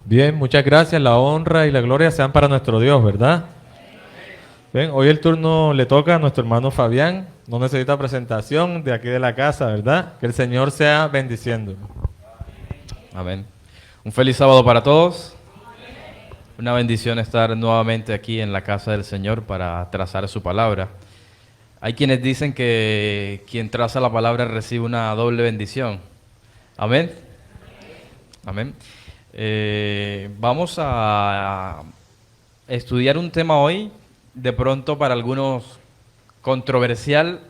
Bien, muchas gracias. La honra y la gloria sean para nuestro Dios, ¿verdad? Bien, hoy el turno le toca a nuestro hermano Fabián. No necesita presentación de aquí de la casa, ¿verdad? Que el Señor sea bendiciendo. Amén. Un feliz sábado para todos. Una bendición estar nuevamente aquí en la casa del Señor para trazar su palabra. Hay quienes dicen que quien traza la palabra recibe una doble bendición. Amén. Amén. Vamos a estudiar un tema hoy, de pronto para algunos controversial,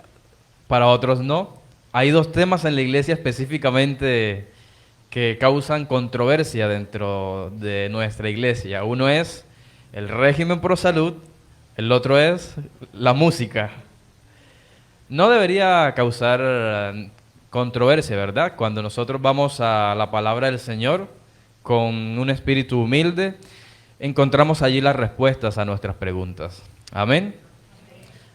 para otros no. Hay dos temas en la iglesia específicamente que causan controversia dentro de nuestra iglesia. Uno es el régimen pro salud, el otro es la música. No debería causar controversia, ¿verdad? Cuando nosotros vamos a la palabra del Señor con un espíritu humilde, encontramos allí las respuestas a nuestras preguntas. Amén.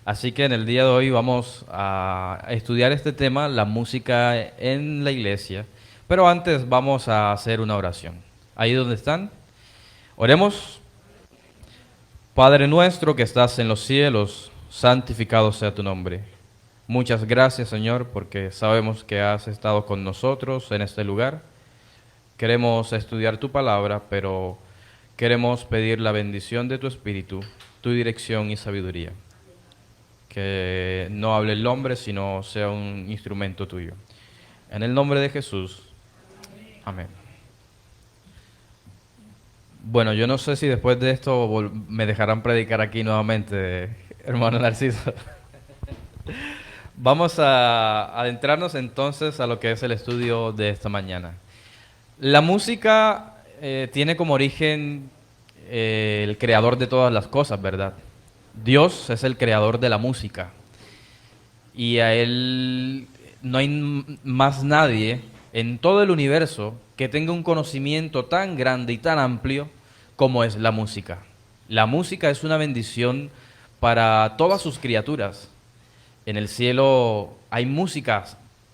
Así que en el día de hoy vamos a estudiar este tema, la música en la iglesia. Pero antes vamos a hacer una oración. Ahí donde están, oremos. Padre nuestro que estás en los cielos, santificado sea tu nombre. Muchas gracias, Señor, porque sabemos que has estado con nosotros en este lugar. Queremos estudiar tu palabra, pero queremos pedir la bendición de tu Espíritu, tu dirección y sabiduría. Que no hable el hombre, sino sea un instrumento tuyo. En el nombre de Jesús. Amén. Bueno, yo no sé si después de esto me dejarán predicar aquí nuevamente, hermano Narciso. Vamos a adentrarnos entonces a lo que es el estudio de esta mañana. La música tiene como origen el creador de todas las cosas, ¿verdad? Dios es el creador de la música y a Él no hay más nadie en todo el universo que tenga un conocimiento tan grande y tan amplio como es la música. La música es una bendición para todas sus criaturas. En el cielo hay música,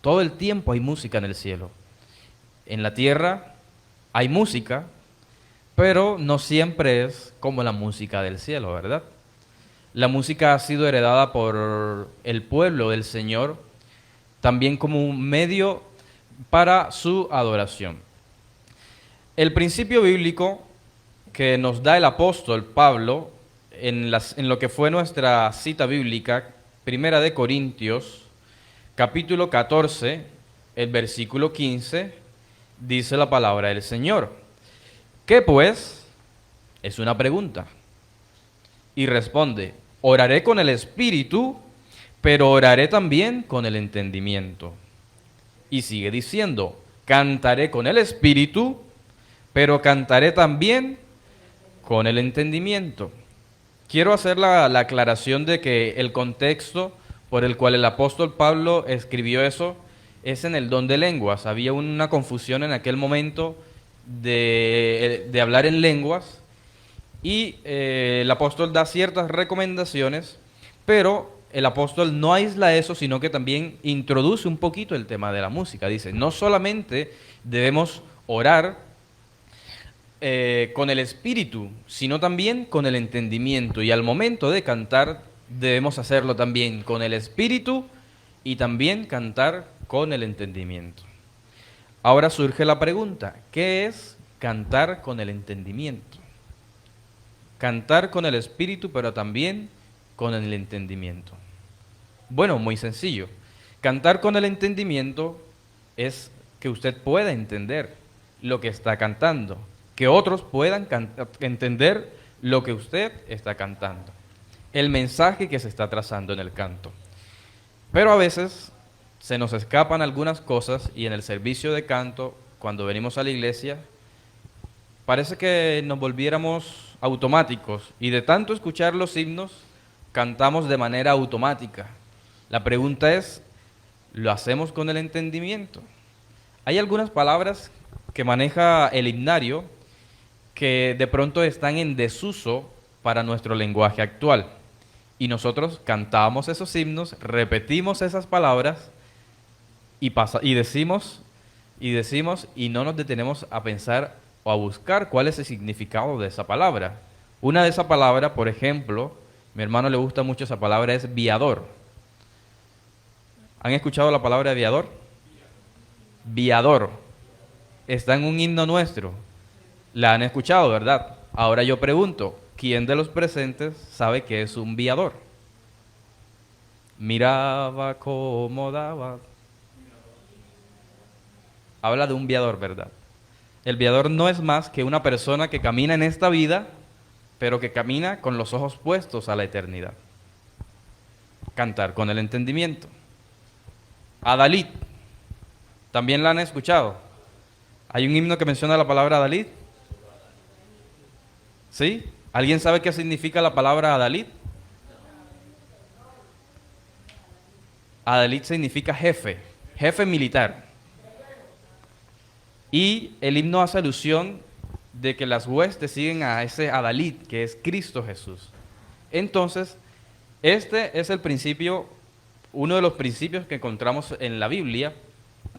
todo el tiempo hay música en el cielo. En la tierra hay música, pero no siempre es como la música del cielo, ¿verdad? La música ha sido heredada por el pueblo del Señor, también como un medio para su adoración. El principio bíblico que nos da el apóstol Pablo en lo que fue nuestra cita bíblica, Primera de Corintios, capítulo 14, el versículo 15, dice la palabra del Señor. ¿Qué pues? Es una pregunta. Y responde, oraré con el espíritu, pero oraré también con el entendimiento. Y sigue diciendo, cantaré con el espíritu, pero cantaré también con el entendimiento. Quiero hacer la aclaración de que el contexto por el cual el apóstol Pablo escribió eso es en el don de lenguas. Había una confusión en aquel momento de hablar en lenguas y el apóstol da ciertas recomendaciones, pero el apóstol no aísla eso, sino que también introduce un poquito el tema de la música. Dice, no solamente debemos orar con el espíritu, sino también con el entendimiento. Y al momento de cantar debemos hacerlo también con el espíritu y también cantar con el entendimiento. Ahora surge la pregunta, ¿qué es cantar con el entendimiento? Cantar con el espíritu, pero también con el entendimiento. Bueno, muy sencillo. Cantar con el entendimiento es que usted pueda entender lo que está cantando, que otros puedan entender lo que usted está cantando, el mensaje que se está trazando en el canto. Pero a veces se nos escapan algunas cosas y en el servicio de canto, cuando venimos a la iglesia, parece que nos volviéramos automáticos y de tanto escuchar los himnos, cantamos de manera automática. La pregunta es, ¿lo hacemos con el entendimiento? Hay algunas palabras que maneja el himnario que de pronto están en desuso para nuestro lenguaje actual. Y nosotros cantamos esos himnos, repetimos esas palabras y decimos y no nos detenemos a pensar, o a buscar cuál es el significado de esa palabra. Una de esas palabras, por ejemplo, mi hermano le gusta mucho esa palabra, es viador. ¿Han escuchado la palabra viador? Viador. Está en un himno nuestro. La han escuchado, ¿verdad? Ahora yo pregunto, ¿quién de los presentes sabe qué es un viador? Miraba cómo daba. Habla de un viador, ¿verdad? El viador no es más que una persona que camina en esta vida, pero que camina con los ojos puestos a la eternidad. Cantar con el entendimiento. Adalid. ¿También la han escuchado? ¿Hay un himno que menciona la palabra Adalid? ¿Sí? ¿Alguien sabe qué significa la palabra Adalid? Adalid significa jefe, jefe militar. Y el himno hace alusión de que las huestes siguen a ese Adalid, que es Cristo Jesús. Entonces, este es el principio, uno de los principios que encontramos en la Biblia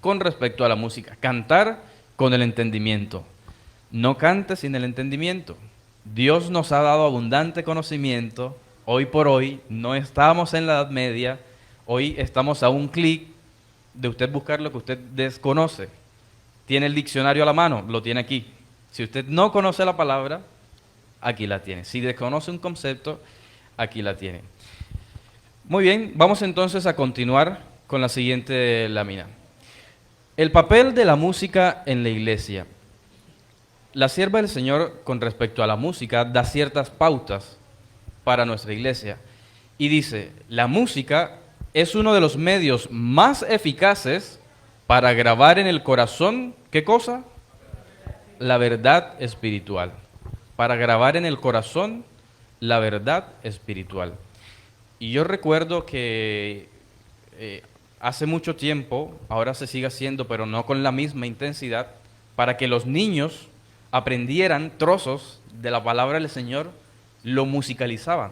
con respecto a la música. Cantar con el entendimiento. No cantes sin el entendimiento. Dios nos ha dado abundante conocimiento. Hoy por hoy no estamos en la Edad Media. Hoy estamos a un clic de usted buscar lo que usted desconoce. Tiene el diccionario a la mano, lo tiene aquí. Si usted no conoce la palabra, aquí la tiene. Si desconoce un concepto, aquí la tiene. Muy bien, vamos entonces a continuar con la siguiente lámina. El papel de la música en la iglesia. La sierva del Señor, con respecto a la música, da ciertas pautas para nuestra iglesia. Y dice, la música es uno de los medios más eficaces para grabar en el corazón, ¿qué cosa? La verdad espiritual. Para grabar en el corazón la verdad espiritual. Y yo recuerdo que hace mucho tiempo, ahora se sigue haciendo, pero no con la misma intensidad, para que los niños aprendieran trozos de la palabra del Señor, lo musicalizaban.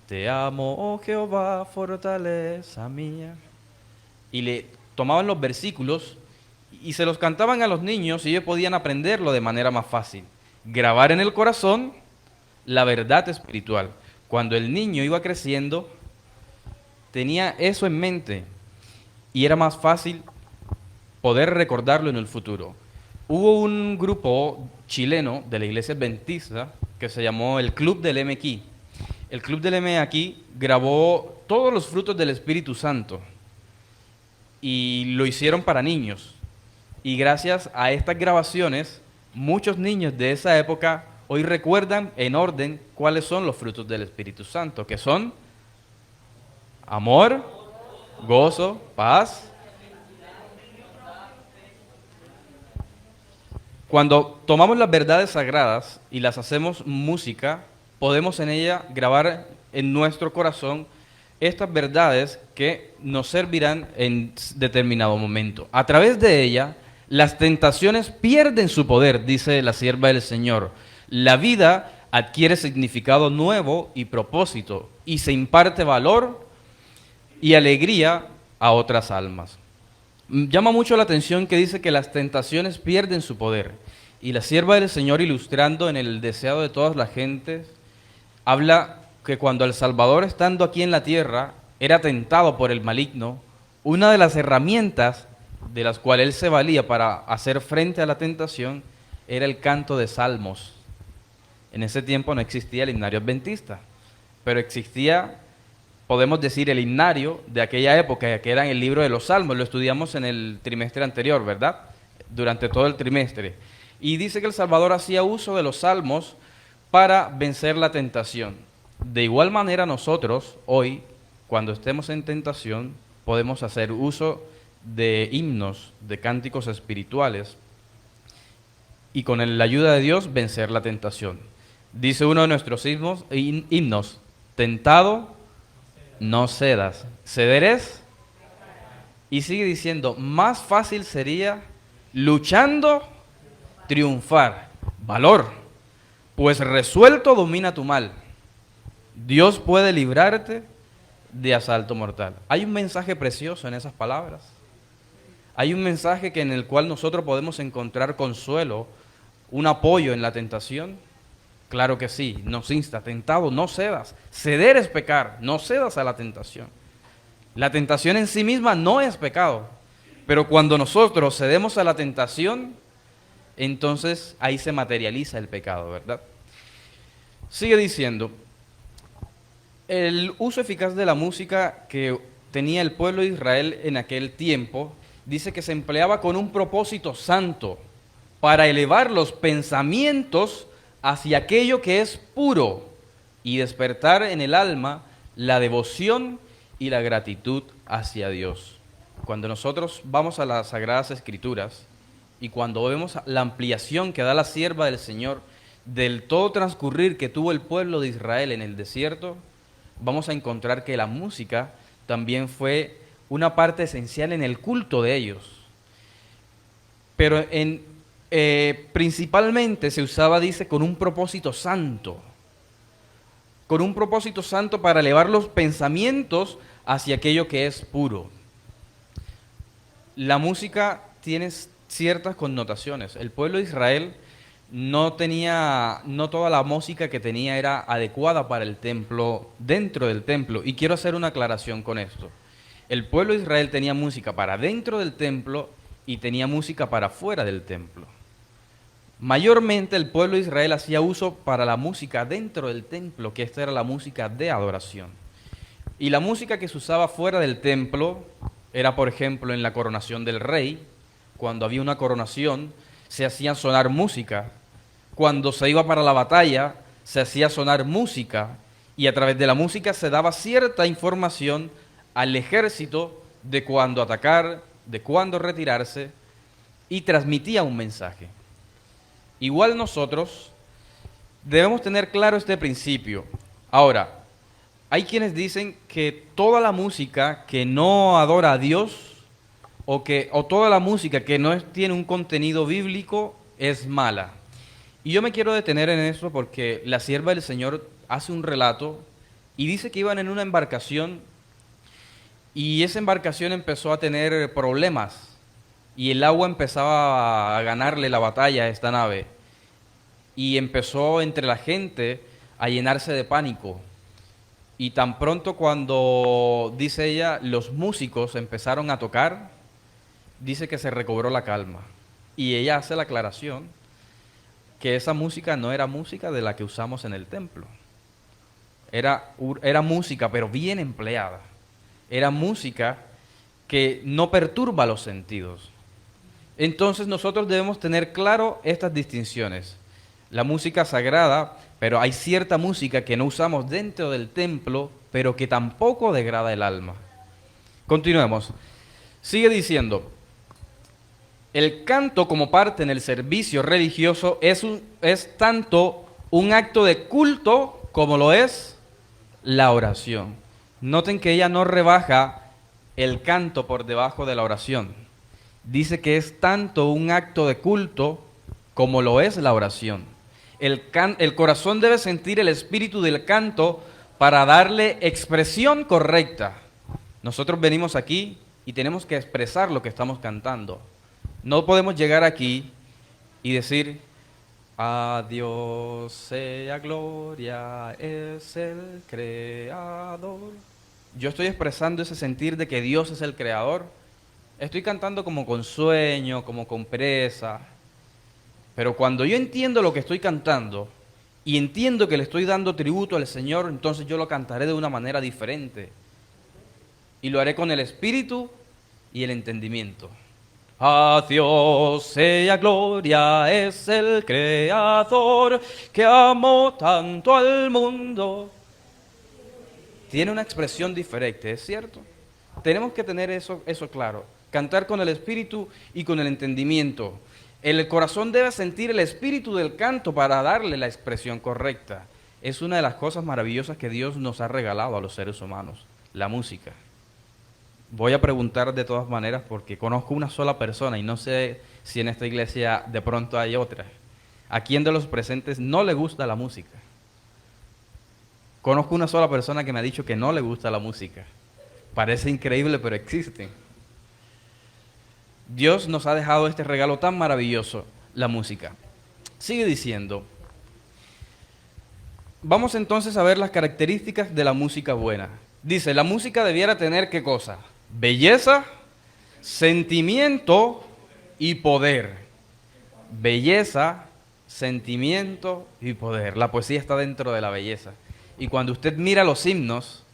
Te amo, oh Jehová, fortaleza mía. Y le tomaban los versículos y se los cantaban a los niños y ellos podían aprenderlo de manera más fácil. Grabar en el corazón la verdad espiritual. Cuando el niño iba creciendo, tenía eso en mente y era más fácil poder recordarlo en el futuro. Hubo un grupo chileno de la iglesia adventista que se llamó el Club del M aquí. El Club del M aquí grabó todos los frutos del Espíritu Santo y lo hicieron para niños. Y gracias a estas grabaciones, muchos niños de esa época hoy recuerdan en orden cuáles son los frutos del Espíritu Santo, que son amor, gozo, paz. Cuando tomamos las verdades sagradas y las hacemos música, podemos en ella grabar en nuestro corazón estas verdades que nos servirán en determinado momento. A través de ella, las tentaciones pierden su poder, dice la sierva del Señor. La vida adquiere significado nuevo y propósito, y se imparte valor y alegría a otras almas. Llama mucho la atención que dice que las tentaciones pierden su poder. Y la sierva del Señor, ilustrando en el deseado de todas las gentes, habla que cuando el Salvador, estando aquí en la tierra, era tentado por el maligno, una de las herramientas de las cuales él se valía para hacer frente a la tentación era el canto de salmos. En ese tiempo no existía el himnario adventista, pero existía, podemos decir, el himnario de aquella época, que era en el libro de los salmos. Lo estudiamos en el trimestre anterior, ¿verdad? Durante todo el trimestre. Y dice que el Salvador hacía uso de los salmos para vencer la tentación. De igual manera nosotros, hoy, cuando estemos en tentación, podemos hacer uso de himnos, de cánticos espirituales, y con la ayuda de Dios vencer la tentación. Dice uno de nuestros himnos, tentado, no cedas. Ceder es, y sigue diciendo, más fácil sería luchando triunfar. Valor, pues resuelto domina tu mal. Dios puede librarte de asalto mortal. Hay un mensaje precioso en esas palabras. Hay un mensaje en el cual nosotros podemos encontrar consuelo un apoyo en la tentación? Claro que sí, nos insta, tentado, no cedas. Ceder es pecar, no cedas a la tentación. La tentación en sí misma no es pecado, pero cuando nosotros cedemos a la tentación, entonces ahí se materializa el pecado, ¿verdad? Sigue diciendo, el uso eficaz de la música que tenía el pueblo de Israel en aquel tiempo, dice que se empleaba con un propósito santo, para elevar los pensamientos hacia aquello que es puro y despertar en el alma la devoción y la gratitud hacia Dios. Cuando nosotros vamos a las Sagradas Escrituras y cuando vemos la ampliación que da la sierva del Señor del todo transcurrir que tuvo el pueblo de Israel en el desierto, vamos a encontrar que la música también fue una parte esencial en el culto de ellos. Pero principalmente se usaba, dice, con un propósito santo. Con un propósito santo para elevar los pensamientos hacia aquello que es puro. La música tiene ciertas connotaciones. El pueblo de Israel no toda la música que tenía era adecuada para el templo, dentro del templo. Y quiero hacer una aclaración con esto. El pueblo de Israel tenía música para dentro del templo y tenía música para fuera del templo. Mayormente el pueblo de Israel hacía uso para la música dentro del templo, que esta era la música de adoración. Y la música que se usaba fuera del templo era, por ejemplo, en la coronación del rey. Cuando había una coronación, se hacía sonar música. Cuando se iba para la batalla, se hacía sonar música. Y a través de la música se daba cierta información al ejército de cuándo atacar, de cuándo retirarse, y transmitía un mensaje. Igual nosotros debemos tener claro este principio. Ahora, hay quienes dicen que toda la música que no adora a Dios o toda la música que no tiene un contenido bíblico es mala. Y yo me quiero detener en eso porque la sierva del Señor hace un relato y dice que iban en una embarcación y esa embarcación empezó a tener problemas y el agua empezaba a ganarle la batalla a esta nave y empezó entre la gente a llenarse de pánico. Y tan pronto cuando, dice ella, los músicos empezaron a tocar, dice que se recobró la calma. Y ella hace la aclaración que esa música no era música de la que usamos en el templo. Era música, pero bien empleada. Era música que no perturba los sentidos. Entonces nosotros debemos tener claro estas distinciones. La música sagrada, pero hay cierta música que no usamos dentro del templo, pero que tampoco degrada el alma. Continuemos. Sigue diciendo, el canto como parte en el servicio religioso es tanto un acto de culto como lo es la oración. Noten que ella no rebaja el canto por debajo de la oración. Dice que es tanto un acto de culto como lo es la oración. El corazón debe sentir el espíritu del canto para darle expresión correcta. Nosotros venimos aquí y tenemos que expresar lo que estamos cantando. No podemos llegar aquí y decir, a Dios sea gloria, es el creador. Yo estoy expresando ese sentir de que Dios es el creador. Estoy cantando como con sueño, como con pereza. Pero cuando yo entiendo lo que estoy cantando y entiendo que le estoy dando tributo al Señor, entonces yo lo cantaré de una manera diferente. Y lo haré con el espíritu y el entendimiento. A Dios sea gloria, es el creador que amó tanto al mundo. Tiene una expresión diferente, ¿es cierto? Tenemos que tener eso claro. Cantar con el espíritu y con el entendimiento. El corazón debe sentir el espíritu del canto para darle la expresión correcta. Es una de las cosas maravillosas que Dios nos ha regalado a los seres humanos, la música. Voy a preguntar de todas maneras porque conozco una sola persona y no sé si en esta iglesia de pronto hay otra. ¿A quién de los presentes no le gusta la música? Conozco una sola persona que me ha dicho que no le gusta la música. Parece increíble, pero existen. Dios nos ha dejado este regalo tan maravilloso, la música. Sigue diciendo, vamos entonces a ver las características de la música buena. Dice, la música debiera tener ¿qué cosa? Belleza, sentimiento y poder. Belleza, sentimiento y poder. La poesía está dentro de la belleza. Y cuando usted mira los himnos,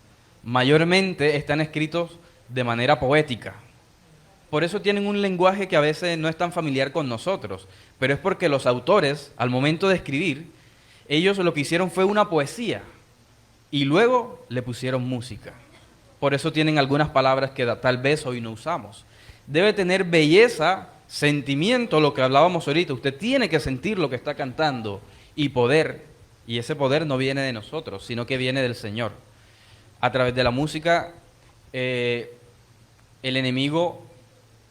mayormente están escritos de manera poética. Por eso tienen un lenguaje que a veces no es tan familiar con nosotros, pero es porque los autores, al momento de escribir, ellos lo que hicieron fue una poesía y luego le pusieron música. Por eso tienen algunas palabras que tal vez hoy no usamos. Debe tener belleza, sentimiento, lo que hablábamos ahorita. Usted tiene que sentir lo que está cantando y poder. Y ese poder no viene de nosotros, sino que viene del Señor. A través de la música, el enemigo,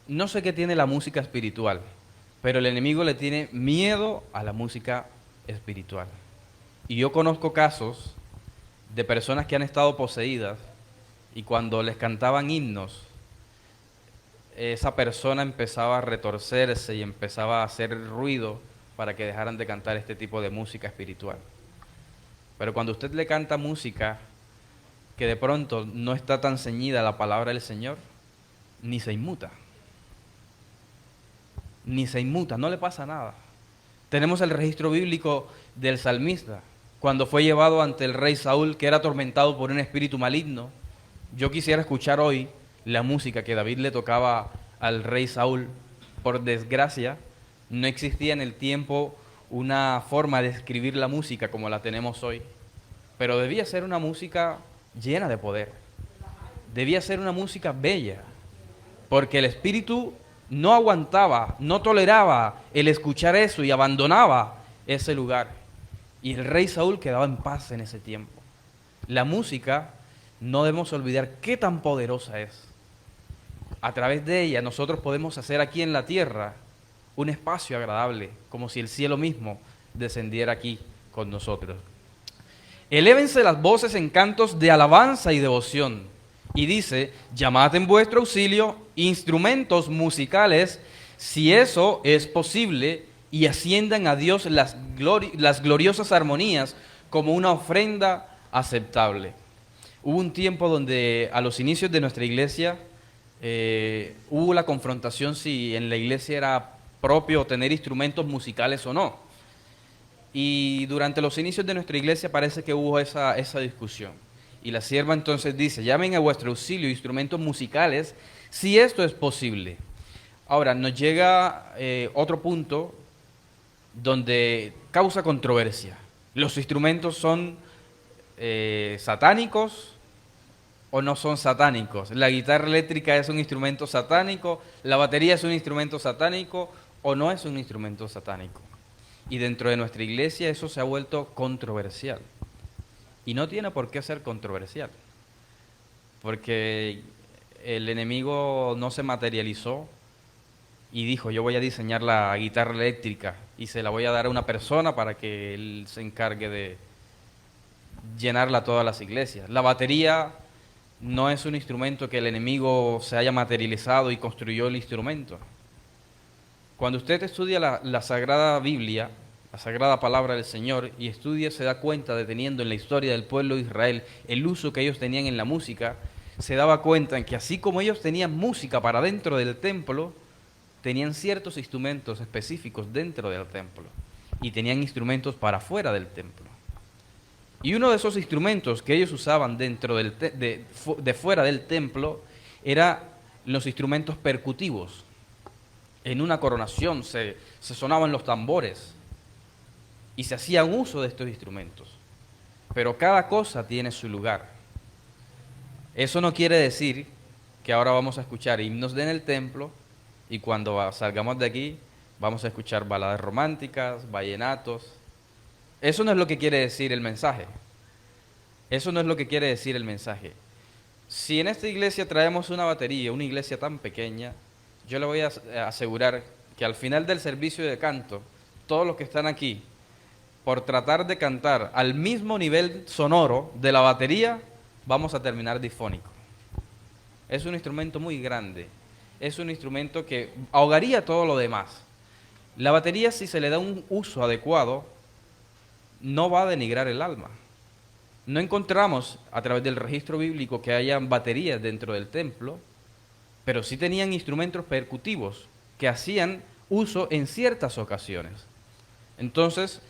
no sé qué tiene la música espiritual, pero el enemigo le tiene miedo a la música espiritual. Y yo conozco casos de personas que han estado poseídas y cuando les cantaban himnos, esa persona empezaba a retorcerse y empezaba a hacer ruido para que dejaran de cantar este tipo de música espiritual. Pero cuando usted le canta música que de pronto no está tan ceñida a la palabra del Señor, ni se inmuta. Ni se inmuta, no le pasa nada. Tenemos el registro bíblico del salmista, cuando fue llevado ante el rey Saúl, que era atormentado por un espíritu maligno. Yo quisiera escuchar hoy la música que David le tocaba al rey Saúl. Por desgracia, no existía en el tiempo una forma de escribir la música como la tenemos hoy, pero debía ser una música llena de poder. Debía ser una música bella, porque el espíritu no aguantaba, no toleraba el escuchar eso y abandonaba ese lugar. Y el rey Saúl quedaba en paz en ese tiempo. La música, no debemos olvidar qué tan poderosa es. A través de ella nosotros podemos hacer aquí en la tierra un espacio agradable, como si el cielo mismo descendiera aquí con nosotros. Elévense las voces en cantos de alabanza y devoción. Y dice, llamad en vuestro auxilio instrumentos musicales, si eso es posible, y asciendan a Dios las gloriosas armonías como una ofrenda aceptable. Hubo un tiempo donde a los inicios de nuestra iglesia hubo la confrontación si en la iglesia era propio tener instrumentos musicales o no. Y durante los inicios de nuestra iglesia parece que hubo esa discusión. Y la sierva entonces dice, llamen a vuestro auxilio instrumentos musicales, si esto es posible. Ahora, nos llega otro punto donde causa controversia. ¿Los instrumentos son satánicos o no son satánicos? ¿La guitarra eléctrica es un instrumento satánico? ¿La batería es un instrumento satánico o no es un instrumento satánico? Y dentro de nuestra iglesia eso se ha vuelto controversial. Y no tiene por qué ser controversial, porque el enemigo no se materializó y dijo, yo voy a diseñar la guitarra eléctrica y se la voy a dar a una persona para que él se encargue de llenarla a todas las iglesias. La batería no es un instrumento que el enemigo se haya materializado y construyó el instrumento. Cuando usted estudia la Sagrada Biblia, la Sagrada Palabra del Señor, y estudia, se da cuenta, deteniendo en la historia del pueblo de Israel, el uso que ellos tenían en la música, se daba cuenta en que así como ellos tenían música para dentro del templo, tenían ciertos instrumentos específicos dentro del templo, y tenían instrumentos para fuera del templo. Y uno de esos instrumentos que ellos usaban dentro de fuera del templo eran los instrumentos percutivos. En una coronación se sonaban los tambores y se hacía uso de estos instrumentos. Pero cada cosa tiene su lugar. Eso no quiere decir que ahora vamos a escuchar himnos en el templo y cuando salgamos de aquí vamos a escuchar baladas románticas, vallenatos. Eso no es lo que quiere decir el mensaje. Eso no es lo que quiere decir el mensaje. Si en esta iglesia traemos una batería, una iglesia tan pequeña, yo le voy a asegurar que al final del servicio de canto, todos los que están aquí, por tratar de cantar al mismo nivel sonoro de la batería, vamos a terminar difónico. Es un instrumento muy grande, es un instrumento que ahogaría todo lo demás. La batería, si se le da un uso adecuado, no va a denigrar el alma. No encontramos a través del registro bíblico que hayan baterías dentro del templo, pero sí tenían instrumentos percutivos que hacían uso en ciertas ocasiones. Entonces,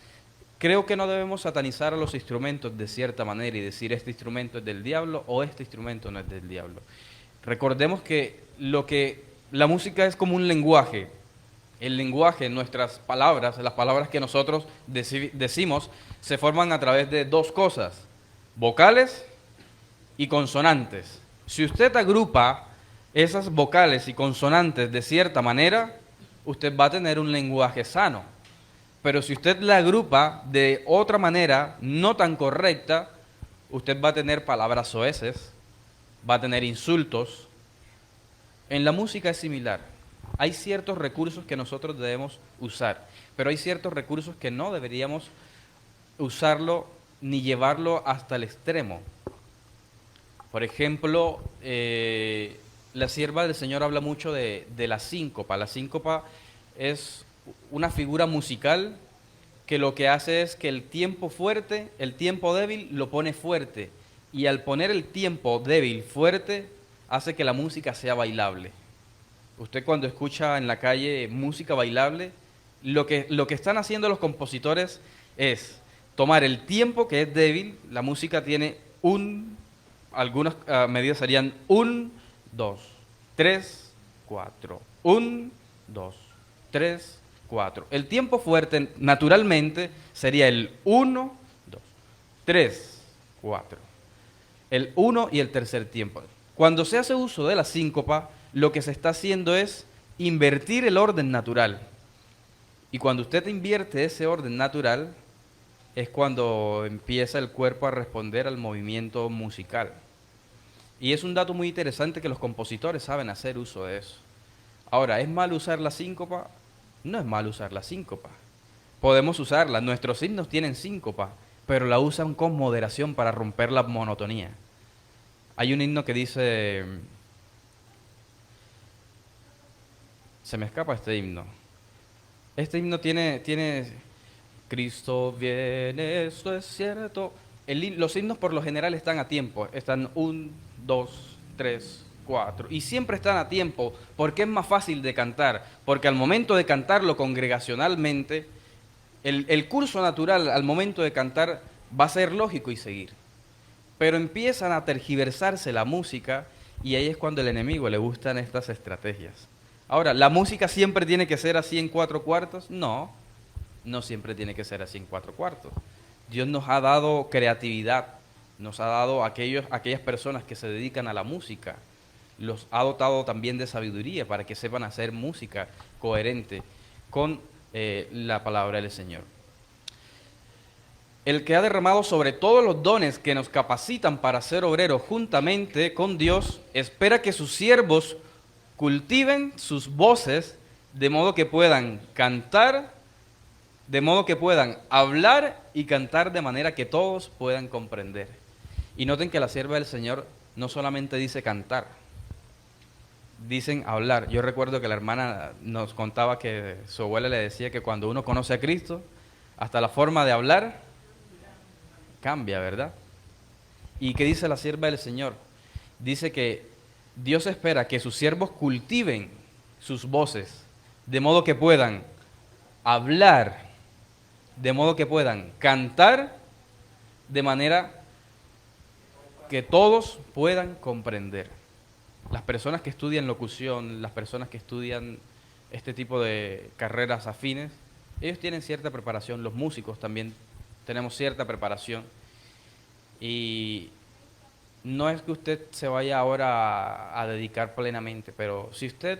creo que no debemos satanizar a los instrumentos de cierta manera y decir este instrumento es del diablo o este instrumento no es del diablo. Recordemos que la música es como un lenguaje. El lenguaje, nuestras palabras, las palabras que nosotros decimos, se forman a través de dos cosas: vocales y consonantes. Si usted agrupa esas vocales y consonantes de cierta manera, usted va a tener un lenguaje sano. Pero si usted la agrupa de otra manera, no tan correcta, usted va a tener palabras soeces, va a tener insultos. En la música es similar. Hay ciertos recursos que nosotros debemos usar, pero hay ciertos recursos que no deberíamos usarlo ni llevarlo hasta el extremo. Por ejemplo, la sierva del Señor habla mucho de la síncopa. La síncopa es una figura musical que lo que hace es que el tiempo fuerte, el tiempo débil, lo pone fuerte. Y al poner el tiempo débil fuerte, hace que la música sea bailable. Usted cuando escucha en la calle música bailable, lo que están haciendo los compositores es tomar el tiempo que es débil. La música tiene algunas medidas serían 1, 2, 3, 4. 1, 2, 3, 4. El tiempo fuerte naturalmente sería el 1, 2, 3, 4. El 1 y el tercer tiempo. Cuando se hace uso de la síncopa, lo que se está haciendo es invertir el orden natural. Y cuando usted invierte ese orden natural, es cuando empieza el cuerpo a responder al movimiento musical. Y es un dato muy interesante que los compositores saben hacer uso de eso. Ahora, ¿es mal usar la síncopa? No es mal usar la síncopa. Podemos usarla. Nuestros himnos tienen síncopa, pero la usan con moderación para romper la monotonía. Hay un himno que dice... Se me escapa este himno. Este himno tiene Cristo viene, esto es cierto. Los himnos por lo general están a tiempo. Están 1, 2, 3, 4. Y siempre están a tiempo porque es más fácil de cantar. Porque al momento de cantarlo congregacionalmente, el curso natural al momento de cantar va a ser lógico y seguir. Pero empiezan a tergiversarse la música y ahí es cuando al enemigo le gustan estas estrategias. Ahora, ¿la música siempre tiene que ser así en 4/4? No, no siempre tiene que ser así en 4/4. Dios nos ha dado creatividad, nos ha dado aquellas personas que se dedican a la música, los ha dotado también de sabiduría para que sepan hacer música coherente con la palabra del Señor. El que ha derramado sobre todos los dones que nos capacitan para ser obreros juntamente con Dios, espera que sus siervos cultiven sus voces de modo que puedan cantar, de modo que puedan hablar y cantar de manera que todos puedan comprender. Y noten que la sierva del Señor no solamente dice cantar, dicen hablar. Yo recuerdo que la hermana nos contaba que su abuela le decía que cuando uno conoce a Cristo, hasta la forma de hablar cambia, ¿verdad? ¿Y qué dice la sierva del Señor? Dice que Dios espera que sus siervos cultiven sus voces, de modo que puedan hablar, de modo que puedan cantar, de manera que todos puedan comprender. Las personas que estudian locución, las personas que estudian este tipo de carreras afines, ellos tienen cierta preparación, los músicos también tenemos cierta preparación. Y no es que usted se vaya ahora a dedicar plenamente, pero si usted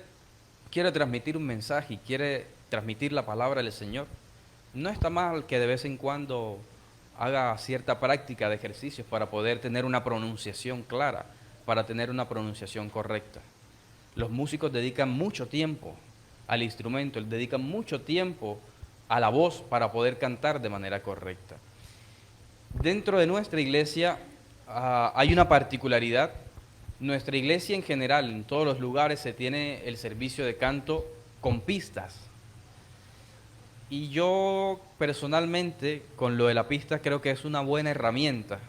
quiere transmitir un mensaje y quiere transmitir la palabra del Señor, no está mal que de vez en cuando haga cierta práctica de ejercicios para poder tener una pronunciación clara, para tener una pronunciación correcta. Los músicos dedican mucho tiempo al instrumento, dedican mucho tiempo a la voz para poder cantar de manera correcta. Dentro de nuestra iglesia hay una particularidad. Nuestra iglesia en general, en todos los lugares, se tiene el servicio de canto con pistas. Y yo personalmente, con lo de la pista, creo que es una buena herramienta,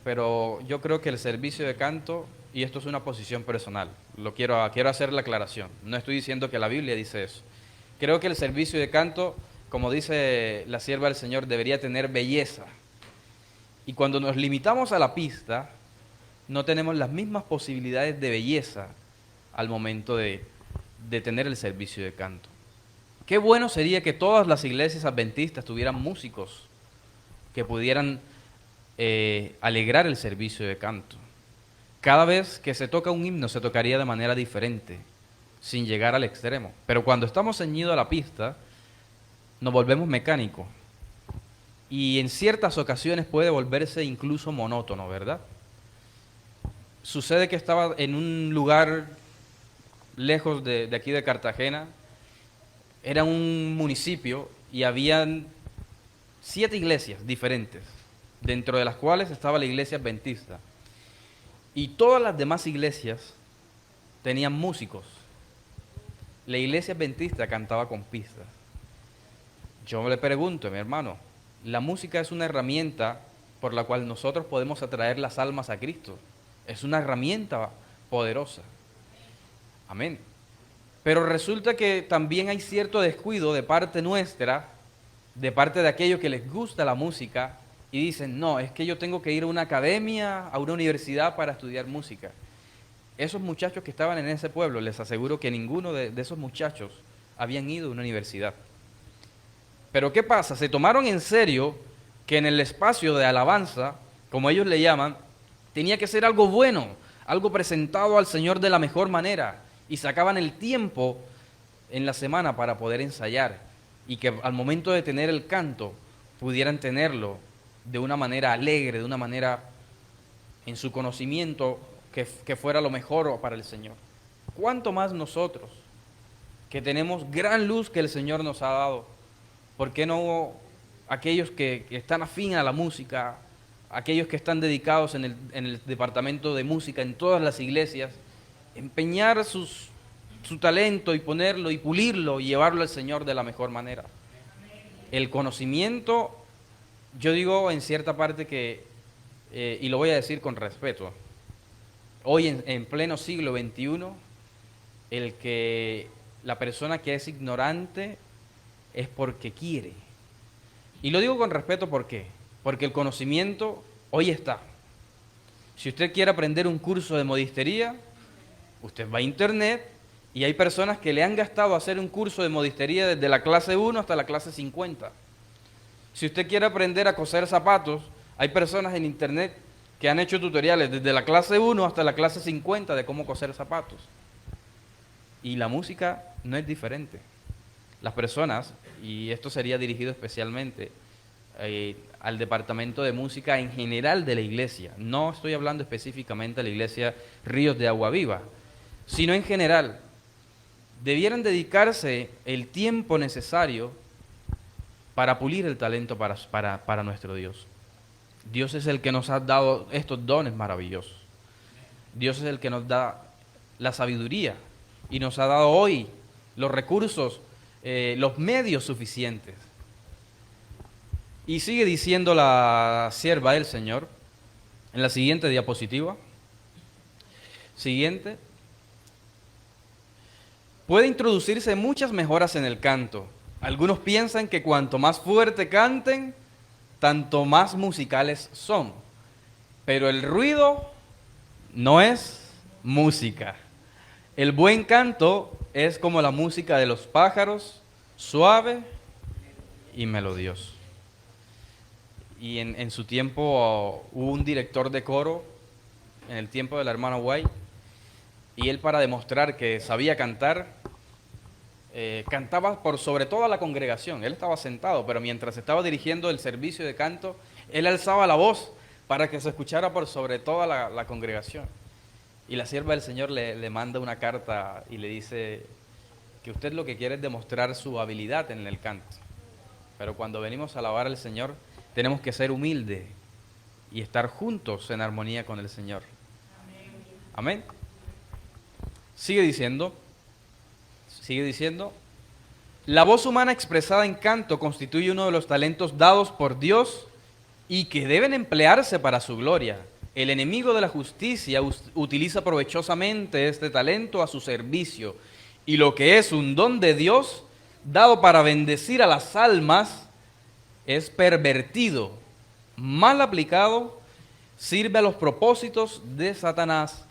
pero yo creo que el servicio de canto, y esto es una posición personal, quiero hacer la aclaración, no estoy diciendo que la Biblia dice eso. Creo que el servicio de canto, como dice la sierva del Señor, debería tener belleza. Y cuando nos limitamos a la pista, no tenemos las mismas posibilidades de belleza al momento de tener el servicio de canto. Qué bueno sería que todas las iglesias adventistas tuvieran músicos que pudieran alegrar el servicio de canto. Cada vez que se toca un himno se tocaría de manera diferente, sin llegar al extremo. Pero cuando estamos ceñidos a la pista, nos volvemos mecánicos. Y en ciertas ocasiones puede volverse incluso monótono, ¿verdad? Sucede que estaba en un lugar lejos de aquí de Cartagena, era un municipio y habían 7 iglesias diferentes, dentro de las cuales estaba la iglesia adventista. Y todas las demás iglesias tenían músicos. La iglesia adventista cantaba con pistas. Yo le pregunto, mi hermano, la música es una herramienta por la cual nosotros podemos atraer las almas a Cristo. Es una herramienta poderosa. Amén. Pero resulta que también hay cierto descuido de parte nuestra, de parte de aquellos que les gusta la música, y dicen, no, es que yo tengo que ir a una academia, a una universidad para estudiar música. Esos muchachos que estaban en ese pueblo, les aseguro que ninguno de esos muchachos habían ido a una universidad. Pero ¿qué pasa? Se tomaron en serio que en el espacio de alabanza, como ellos le llaman, tenía que ser algo bueno, algo presentado al Señor de la mejor manera, y sacaban el tiempo en la semana para poder ensayar, y que al momento de tener el canto pudieran tenerlo de una manera alegre, de una manera en su conocimiento que fuera lo mejor para el Señor. ¿Cuánto más nosotros, que tenemos gran luz que el Señor nos ha dado? ¿Por qué no aquellos que están afín a la música, aquellos que están dedicados en el departamento de música, en todas las iglesias, empeñar su talento y ponerlo y pulirlo y llevarlo al Señor de la mejor manera? El conocimiento, yo digo en cierta parte que, y lo voy a decir con respeto, hoy en pleno siglo XXI, la persona que es ignorante es porque quiere. Y lo digo con respeto, ¿por qué? Porque el conocimiento hoy está. Si usted quiere aprender un curso de modistería, usted va a internet y hay personas que le han gastado hacer un curso de modistería desde la clase 1 hasta la clase 50. Si usted quiere aprender a coser zapatos, hay personas en internet que han hecho tutoriales desde la clase 1 hasta la clase 50 de cómo coser zapatos. Y la música no es diferente. Las personas, y esto sería dirigido especialmente al departamento de música en general de la iglesia, no estoy hablando específicamente de la iglesia Ríos de Agua Viva, sino en general, debieran dedicarse el tiempo necesario para pulir el talento para nuestro Dios. Dios es el que nos ha dado estos dones maravillosos. Dios es el que nos da la sabiduría y nos ha dado hoy los recursos, los medios suficientes. Y sigue diciendo la sierva del Señor en la siguiente diapositiva. Siguiente. Puede introducirse muchas mejoras en el canto. Algunos piensan que cuanto más fuerte canten, tanto más musicales son. Pero el ruido no es música. El buen canto es como la música de los pájaros, suave y melodioso. Y en su tiempo hubo un director de coro, en el tiempo de la hermana White, y él, para demostrar que sabía cantar, cantaba por sobre toda la congregación. Él estaba sentado, pero mientras estaba dirigiendo el servicio de canto, él alzaba la voz para que se escuchara por sobre toda la congregación. Y la sierva del Señor le manda una carta y le dice que usted lo que quiere es demostrar su habilidad en el canto. Pero cuando venimos a alabar al Señor, tenemos que ser humildes y estar juntos en armonía con el Señor. Amén. Sigue diciendo, La voz humana expresada en canto constituye uno de los talentos dados por Dios y que deben emplearse para su gloria. El enemigo de la justicia utiliza provechosamente este talento a su servicio, y lo que es un don de Dios, dado para bendecir a las almas, es pervertido, mal aplicado, sirve a los propósitos de Satanás.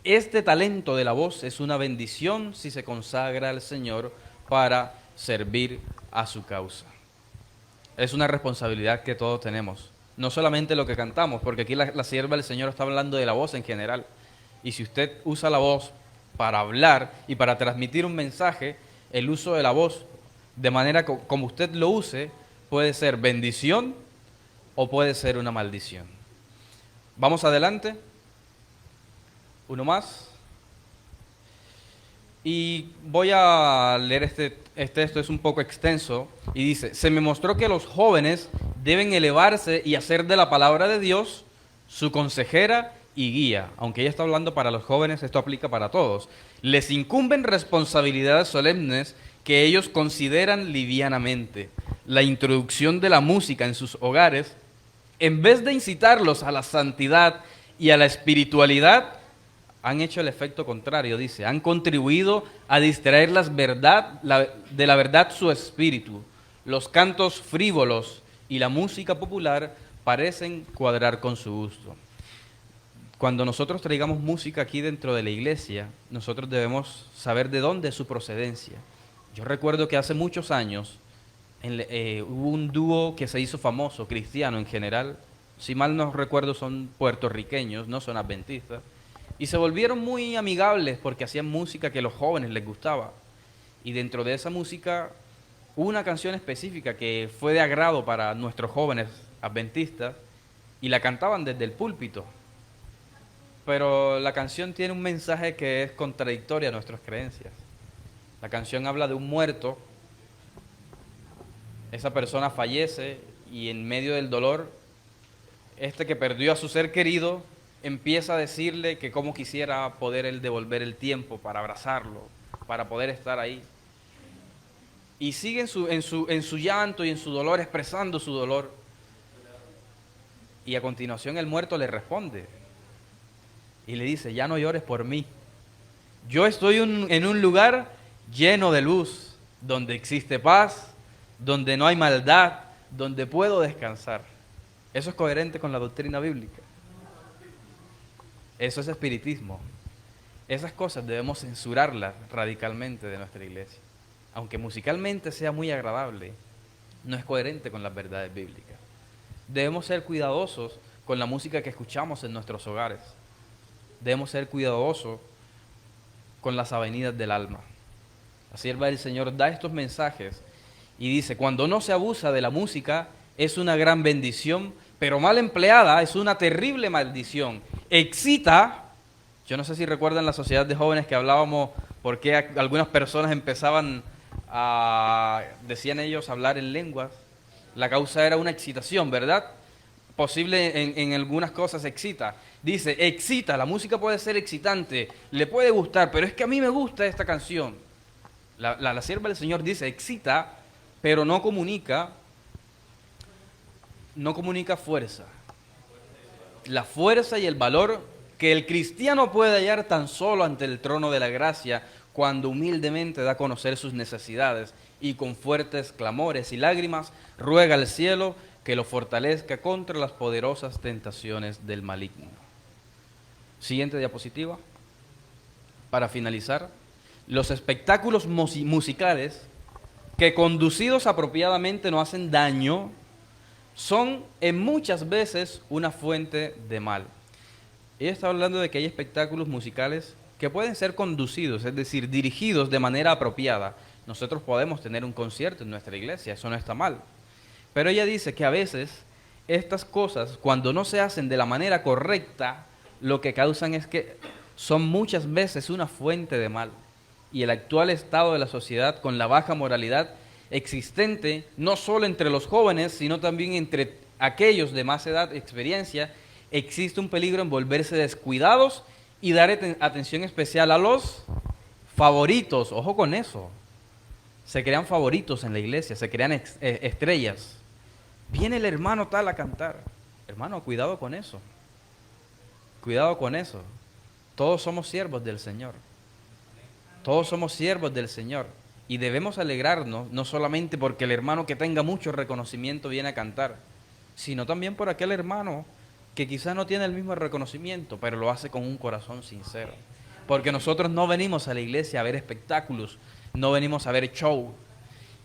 Este talento de la voz es una bendición si se consagra al Señor para servir a su causa. Es una responsabilidad que todos tenemos, no solamente lo que cantamos, porque aquí la sierva del Señor está hablando de la voz en general. Y si usted usa la voz para hablar y para transmitir un mensaje, el uso de la voz, de manera como usted lo use, puede ser bendición o puede ser una maldición. Vamos adelante. Uno más. Y voy a leer este texto, es un poco extenso, y dice: se me mostró que los jóvenes deben elevarse y hacer de la palabra de Dios su consejera y guía. Aunque ella está hablando para los jóvenes, esto aplica para todos. Les incumben responsabilidades solemnes que ellos consideran livianamente. La introducción de la música en sus hogares, en vez de incitarlos a la santidad y a la espiritualidad, han hecho el efecto contrario, dice. Han contribuido a distraer de la verdad su espíritu. Los cantos frívolos y la música popular parecen cuadrar con su gusto. Cuando nosotros traigamos música aquí dentro de la iglesia, nosotros debemos saber de dónde es su procedencia. Yo recuerdo que hace muchos años hubo un dúo que se hizo famoso, cristiano en general. Si mal no recuerdo, son puertorriqueños, no son adventistas. Y se volvieron muy amigables porque hacían música que a los jóvenes les gustaba. Y dentro de esa música hubo una canción específica que fue de agrado para nuestros jóvenes adventistas y la cantaban desde el púlpito. Pero la canción tiene un mensaje que es contradictorio a nuestras creencias. La canción habla de un muerto. Esa persona fallece y en medio del dolor, este que perdió a su ser querido empieza a decirle que cómo quisiera poder él devolver el tiempo para abrazarlo, para poder estar ahí. Y sigue en su llanto y en su dolor, expresando su dolor. Y a continuación el muerto le responde y le dice: ya no llores por mí. Yo estoy en un lugar lleno de luz, donde existe paz, donde no hay maldad, donde puedo descansar. Eso es coherente con la doctrina bíblica. Eso es espiritismo. Esas cosas debemos censurarlas radicalmente de nuestra iglesia. Aunque musicalmente sea muy agradable, no es coherente con las verdades bíblicas. Debemos ser cuidadosos con la música que escuchamos en nuestros hogares. Debemos ser cuidadosos con las avenidas del alma. La sierva del Señor da estos mensajes y dice: cuando no se abusa de la música es una gran bendición, pero mal empleada es una terrible maldición. Excita, yo no sé si recuerdan la sociedad de jóvenes que hablábamos, por qué algunas personas empezaban decían ellos, hablar en lenguas. La causa era una excitación, ¿verdad? Posible en algunas cosas excita. Dice, excita, la música puede ser excitante, le puede gustar, pero es que a mí me gusta esta canción. La sierva del Señor dice, excita, pero no comunica fuerza. La fuerza y el valor que el cristiano puede hallar tan solo ante el trono de la gracia cuando humildemente da a conocer sus necesidades y con fuertes clamores y lágrimas ruega al cielo que lo fortalezca contra las poderosas tentaciones del maligno. Siguiente diapositiva. Para finalizar, los espectáculos musicales que conducidos apropiadamente no hacen daño son en muchas veces una fuente de mal. Ella está hablando de que hay espectáculos musicales que pueden ser conducidos, es decir, dirigidos de manera apropiada. Nosotros podemos tener un concierto en nuestra iglesia, eso no está mal. Pero ella dice que a veces estas cosas, cuando no se hacen de la manera correcta, lo que causan es que son muchas veces una fuente de mal. Y el actual estado de la sociedad, con la baja moralidad existente, no solo entre los jóvenes, sino también entre aquellos de más edad, experiencia, existe un peligro en volverse descuidados y dar atención especial a los favoritos. Ojo con eso. se crean favoritos en la iglesia, se crean estrellas. Viene el hermano tal a cantar. Hermano, cuidado con eso. Cuidado con eso. Todos somos siervos del Señor. Todos somos siervos del Señor. Y debemos alegrarnos, no solamente porque el hermano que tenga mucho reconocimiento viene a cantar, sino también por aquel hermano que quizás no tiene el mismo reconocimiento, pero lo hace con un corazón sincero. Porque nosotros no venimos a la iglesia a ver espectáculos, no venimos a ver show.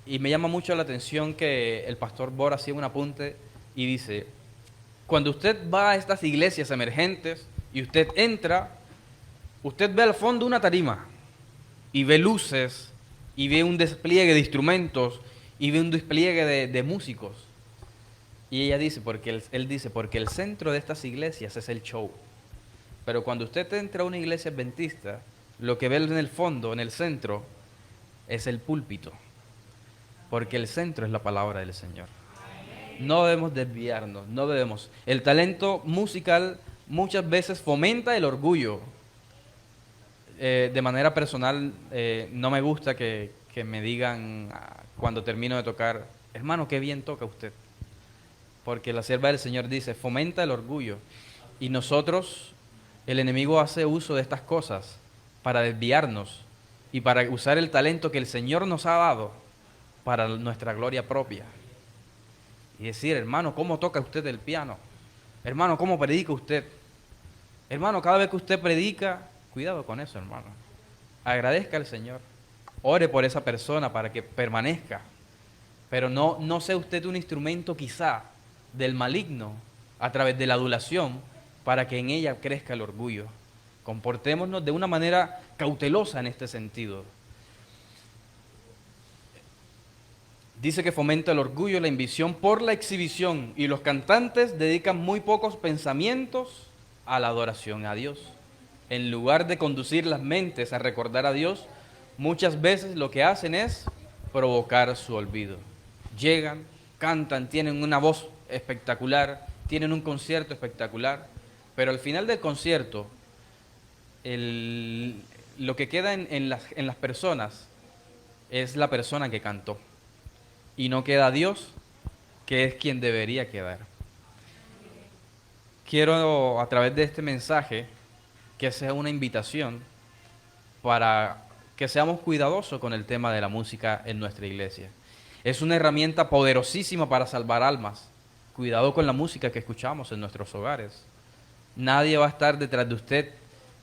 Y me llama mucho la atención que el pastor Bora hacía un apunte y dice, cuando usted va a estas iglesias emergentes y usted entra, usted ve al fondo una tarima y ve luces y ve un despliegue de instrumentos y ve un despliegue de músicos. Y ella dice, él dice, porque el centro de estas iglesias es el show. Pero cuando usted entra a una iglesia adventista, lo que ve en el fondo, en el centro, es el púlpito. Porque el centro es la palabra del Señor. No debemos desviarnos, no debemos. El talento musical muchas veces fomenta el orgullo. De manera personal, no me gusta que me digan cuando termino de tocar, hermano, qué bien toca usted. Porque la sierva del Señor dice, fomenta el orgullo. Y nosotros, el enemigo hace uso de estas cosas para desviarnos y para usar el talento que el Señor nos ha dado para nuestra gloria propia. Y decir, hermano, ¿cómo toca usted el piano? Hermano, ¿cómo predica usted? Hermano, cada vez que usted predica, cuidado con eso, hermano. Agradezca al Señor. Ore por esa persona para que permanezca. Pero no sea usted un instrumento quizá del maligno a través de la adulación para que en ella crezca el orgullo. Comportémonos de una manera cautelosa en este sentido. Dice que fomenta el orgullo, la ambición por la exhibición, y los cantantes dedican muy pocos pensamientos a la adoración a Dios. En lugar de conducir las mentes a recordar a Dios, muchas veces lo que hacen es provocar su olvido. Llegan, cantan, tienen una voz espectacular, tienen un concierto espectacular, pero al final del concierto, lo que queda en las personas es la persona que cantó. Y no queda Dios, que es quien debería quedar. Quiero, a través de este mensaje, que sea una invitación para que seamos cuidadosos con el tema de la música en nuestra iglesia. Es una herramienta poderosísima para salvar almas. Cuidado con la música que escuchamos en nuestros hogares. Nadie va a estar detrás de usted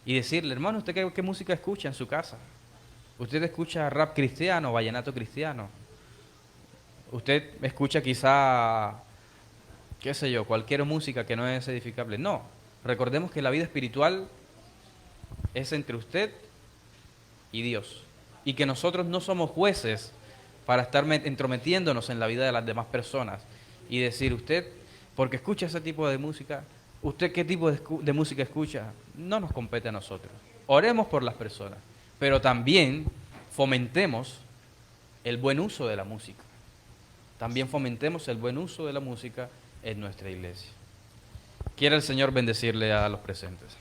y decirle, hermano, ¿usted qué música escucha en su casa? ¿Usted escucha rap cristiano, vallenato cristiano? Usted escucha quizá, qué sé yo, cualquier música que no es edificable. No, recordemos que la vida espiritual es entre usted y Dios. Y que nosotros no somos jueces para estar entrometiéndonos en la vida de las demás personas. Y decir, usted, porque escucha ese tipo de música, ¿usted qué tipo de música escucha? No nos compete a nosotros. Oremos por las personas, pero también fomentemos el buen uso de la música. También fomentemos el buen uso de la música en nuestra iglesia. Quiera el Señor bendecirle a los presentes.